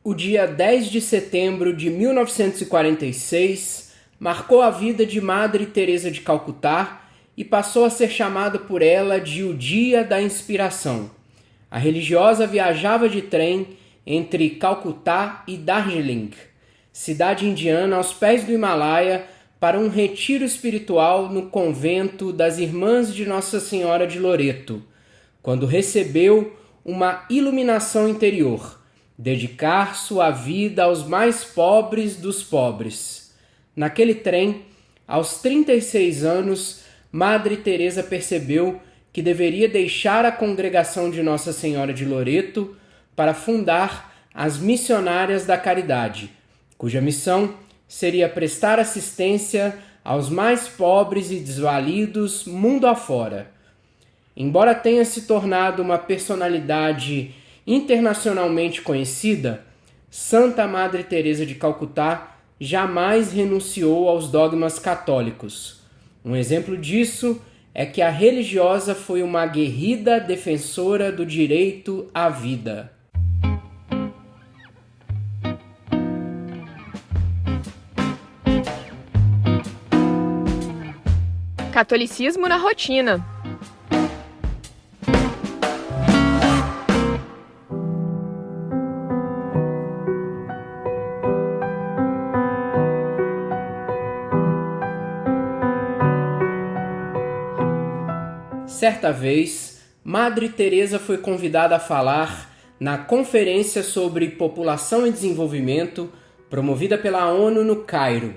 O dia 10 de setembro de 1946 marcou a vida de Madre Teresa de Calcutá e passou a ser chamado por ela de o Dia da Inspiração. A religiosa viajava de trem entre Calcutá e Darjeeling, cidade indiana aos pés do Himalaia, para um retiro espiritual no convento das Irmãs de Nossa Senhora de Loreto, quando recebeu uma iluminação interior: dedicar sua vida aos mais pobres dos pobres. Naquele trem, aos 36 anos, Madre Teresa percebeu que deveria deixar a congregação de Nossa Senhora de Loreto para fundar as Missionárias da Caridade, cuja missão seria prestar assistência aos mais pobres e desvalidos mundo afora. Embora tenha se tornado uma personalidade internacionalmente conhecida, Santa Madre Teresa de Calcutá jamais renunciou aos dogmas católicos. Um exemplo disso é que a religiosa foi uma aguerrida defensora do direito à vida. Catolicismo na rotina. Certa vez, Madre Teresa foi convidada a falar na Conferência sobre População e Desenvolvimento, promovida pela ONU no Cairo.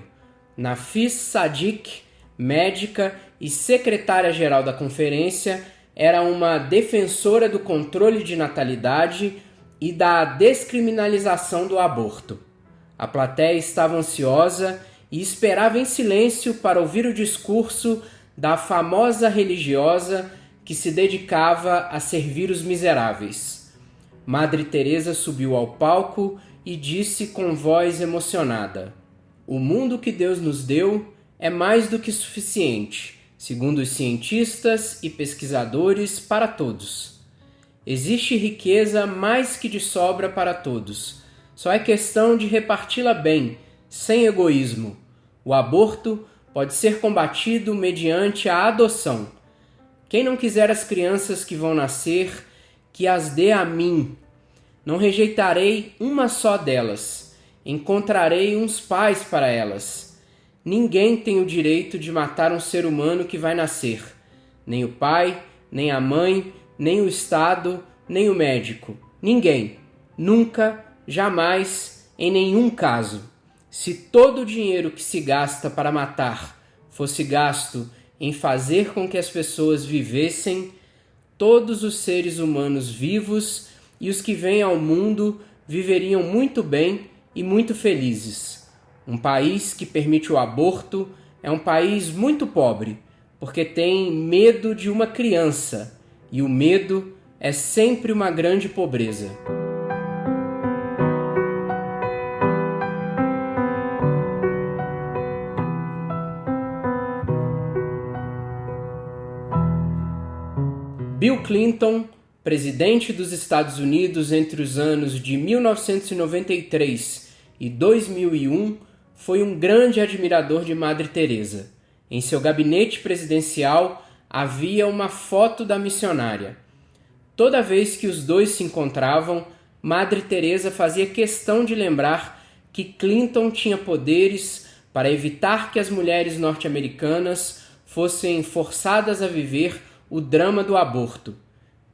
Nafis Sadik, médica e secretária-geral da conferência, era uma defensora do controle de natalidade e da descriminalização do aborto. A plateia estava ansiosa e esperava em silêncio para ouvir o discurso da famosa religiosa que se dedicava a servir os miseráveis. Madre Teresa subiu ao palco e disse com voz emocionada: "O mundo que Deus nos deu é mais do que suficiente, segundo os cientistas e pesquisadores, para todos. Existe riqueza mais que de sobra para todos. Só é questão de reparti-la bem, sem egoísmo. O aborto pode ser combatido mediante a adoção. Quem não quiser as crianças que vão nascer, que as dê a mim. Não rejeitarei uma só delas. Encontrarei uns pais para elas. Ninguém tem o direito de matar um ser humano que vai nascer. Nem o pai, nem a mãe, nem o Estado, nem o médico. Ninguém. Nunca, jamais, em nenhum caso. Se todo o dinheiro que se gasta para matar fosse gasto em fazer com que as pessoas vivessem, todos os seres humanos vivos e os que vêm ao mundo viveriam muito bem e muito felizes. Um país que permite o aborto é um país muito pobre, porque tem medo de uma criança, e o medo é sempre uma grande pobreza." Bill Clinton, presidente dos Estados Unidos entre os anos de 1993 e 2001, foi um grande admirador de Madre Teresa. Em seu gabinete presidencial havia uma foto da missionária. Toda vez que os dois se encontravam, Madre Teresa fazia questão de lembrar que Clinton tinha poderes para evitar que as mulheres norte-americanas fossem forçadas a viver o drama do aborto.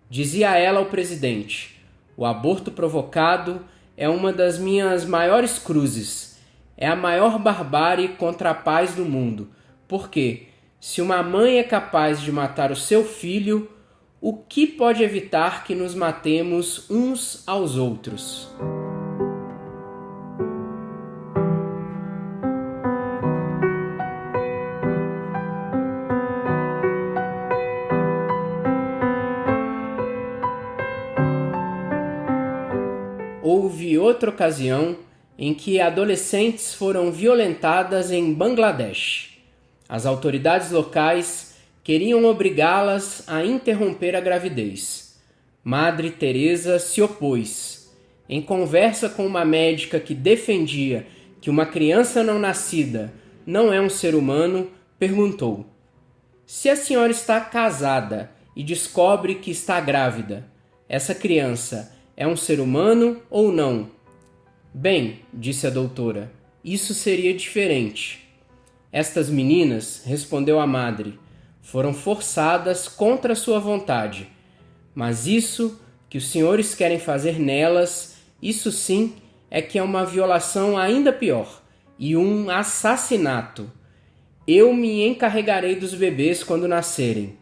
Dizia ela ao presidente: "O aborto provocado é uma das minhas maiores cruzes. É a maior barbárie contra a paz do mundo. Porque, se uma mãe é capaz de matar o seu filho, o que pode evitar que nos matemos uns aos outros?" Houve outra ocasião em que adolescentes foram violentadas em Bangladesh. As autoridades locais queriam obrigá-las a interromper a gravidez. Madre Teresa se opôs. em conversa com uma médica que defendia que uma criança não nascida não é um ser humano, perguntou: se a senhora está casada e descobre que está grávida, essa criança é um ser humano ou não? Bem, disse a doutora, isso seria diferente. Estas meninas, respondeu a madre, foram forçadas contra sua vontade. Mas isso que os senhores querem fazer nelas, isso sim é que é uma violação ainda pior e um assassinato. Eu me encarregarei dos bebês quando nascerem.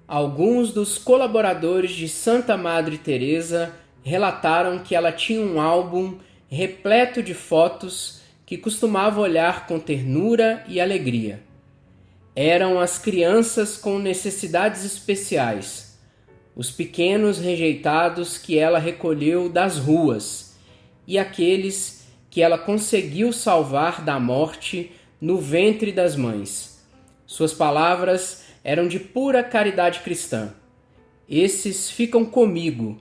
Alguns dos colaboradores de Santa Madre Teresa relataram que ela tinha um álbum repleto de fotos que costumava olhar com ternura e alegria. Eram as crianças com necessidades especiais, os pequenos rejeitados que ela recolheu das ruas e aqueles que ela conseguiu salvar da morte no ventre das mães. Suas palavras eram de pura caridade cristã. Esses ficam comigo.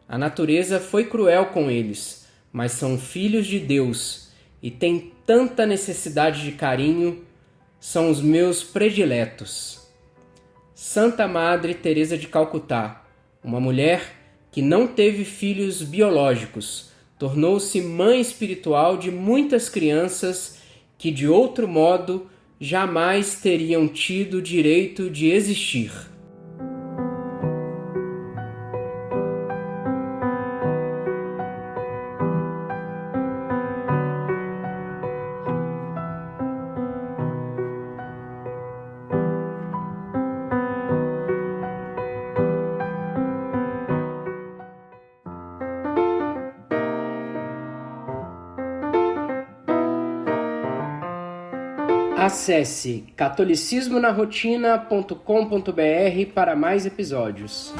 A natureza foi cruel com eles, mas são filhos de Deus e têm tanta necessidade de carinho, são os meus prediletos. Santa Madre Teresa de Calcutá, uma mulher que não teve filhos biológicos, tornou-se mãe espiritual de muitas crianças que de outro modo jamais teriam tido o direito de existir. Acesse catolicismonarrotina.com.br para mais episódios.